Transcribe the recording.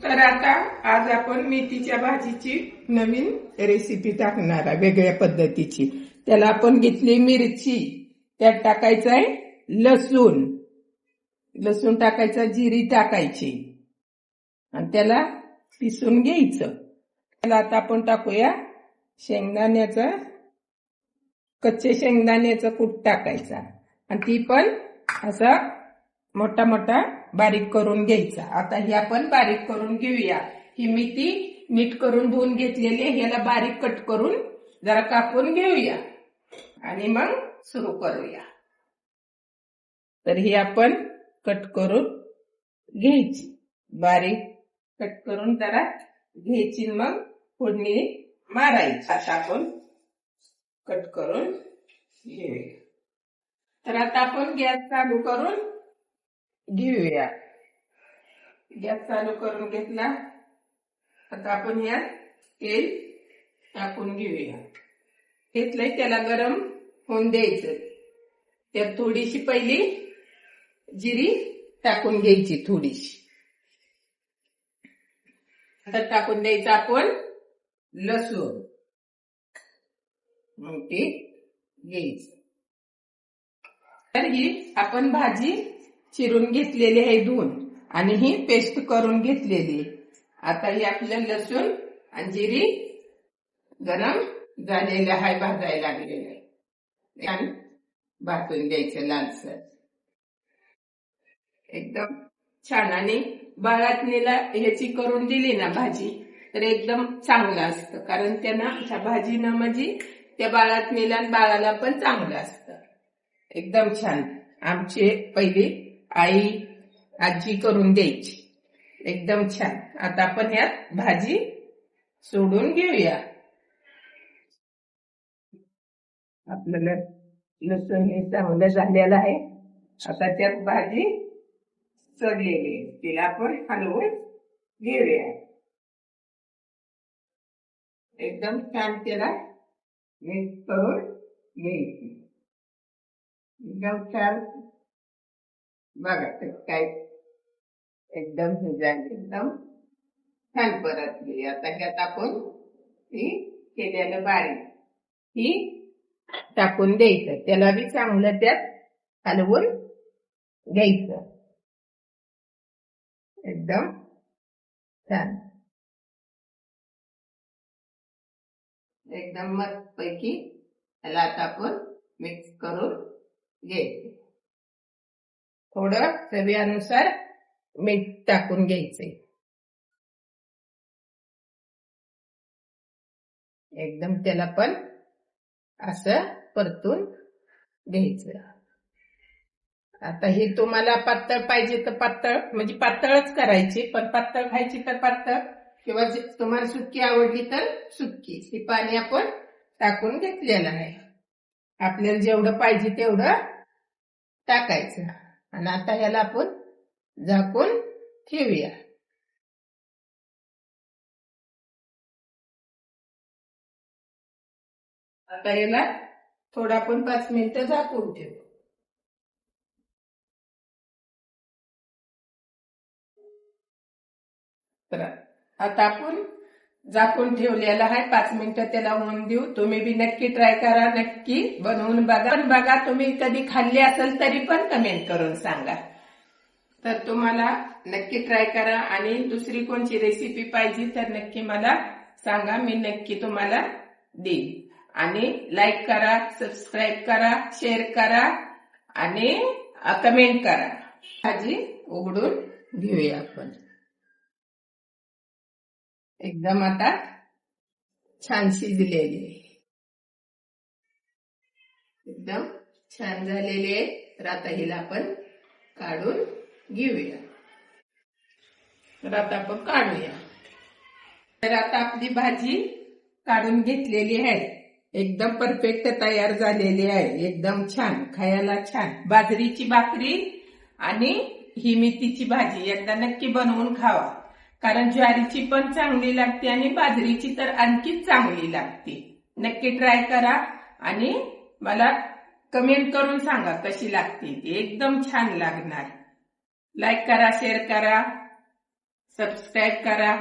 तर आता आज आपण मेथीच्या भाजीची नवीन रेसिपी टाकणार आहे, वेगळ्या पद्धतीची. त्याला आपण घेतली मिरची, त्यात टाकायचं आहे लसूण, लसूण टाकायचा, जिरी टाकायची आणि त्याला पिसून घ्यायचं. त्याला आता आपण टाकूया शेंगदाण्याचा, कच्चे शेंगदाण्याचा कूट टाकायचा आणि ती पण असा मोठा मोठा बारीक करून घ्यायचा. आता ही आपण बारीक करून घेऊया. ही मेथी मीठ करून धुवून घेतलेली आहे, याला बारीक कट करून जरा कापून घेऊया आणि मग सुरू करूया. तर ही आपण कट करून घ्यायची, बारीक कट करून जरा घ्यायची, मग फोडणी मारायची. आता आपण कट करून घेऊया. तर आता आपण गॅस चालू करून घेऊया. गॅस चालू करून घेतला. आता आपण यात तेल टाकून घेऊया. घेतलंय, त्याला गरम होऊन द्यायचं. त्यात थोडीशी पहिली जिरी टाकून घ्यायची, थोडीशी. आता टाकून द्यायचं आपण लसूण, मग ते घ्यायचं. तर ही आपण भाजी चिरून घेतलेली आहे धुवून आणि ही पेस्ट करून घेतलेली. आता ही आपलं लसूण आणि जिरी गरम झालेलं आहे, भाजायला लागलेलं आहे आणि भाजून द्यायचं लालसर एकदम छान. आणि बाळातणीला ह्याची करून दिली ना भाजी तर एकदम चांगलं असतं, कारण त्यांना ह्या भाजीनं म्हणजे त्या बाळातणीला आणि बाळाला पण चांगलं असतं. एकदम छान. आमची पहिली आई आजी करून द्यायची, एकदम छान. आता आपण यात भाजी सोडून घेऊया. आपल्याला लसूण हे चांगलं झालेलं आहे. आता त्यात भाजी चढलेली आहे, तिला आपण हलवून घेऊया. एकदम छान त्याला मिक्स करून घ्यायची. एकदम छान. बघा काय एकदम एकदम छान परतली. आता त्यात आपण ही केलेलं बारीक ही टाकून द्यायचं. त्याला बी चांगलं त्यात हलवून घ्यायचं. एकदम छान, एकदम मस्त पैकी. त्याला आता आपण मिक्स करून घ्यायचं. थोडं चवीनुसार मीठ टाकून घ्यायचंय. एकदम त्याला पण असं परतून घ्यायचं. आता हे तुम्हाला पातळ पाहिजे तर पातळ, म्हणजे पातळच करायची, पण पातळ खायची तर पातळ, किंवा तुम्हाला सुक्की आवडली तर सुक्की. ही पाणी आपण टाकून घेतलेलं आहे. आपल्याला जेवढं पाहिजे तेवढं टाकायचं आणि आता ह्याला आपण झाकून ठेवूया. आता याला थोडं आपण 5 मिनिटं झाकून ठेवू. तर आता आपण झाकून ठेवलेला आहे, 5 मिनिटं त्याला होऊन देऊ. तुम्ही बी नक्की ट्राय करा, नक्की बनवून बघा. पण बघा, तुम्ही कधी खाल्ली असेल तरी पण कमेंट करून सांगा. तर तुम्हाला नक्की ट्राय करा आणि दुसरी कोणची रेसिपी पाहिजे तर नक्की मला सांगा, मी नक्की तुम्हाला देईन. आणि लाईक करा, सबस्क्राईब करा, शेअर करा आणि कमेंट करा. भाजी उघडून घेऊया आपण. एकदम आता छान शिजलेली आहे, एकदम छान झालेली आहे. तर आता हिला आपण काढून घेऊया. तर आता आपण काढूया. तर आता आपली भाजी काढून घेतलेली आहे, एकदम परफेक्ट तयार झालेली आहे. एकदम छान, खायला छान. बाजरीची भाकरी आणि ही मेथीची भाजी एकदा नक्की बनवून खावा, कारण ज्वारीची पण चांगली लागते आणि बाजरीची तर आणखीच चांगली लागते. नक्की ट्राय करा आणि मला कमेंट करून सांगा कशी लागते ती. एकदम छान लागणार. लाईक करा, शेअर करा, सबस्क्राईब करा.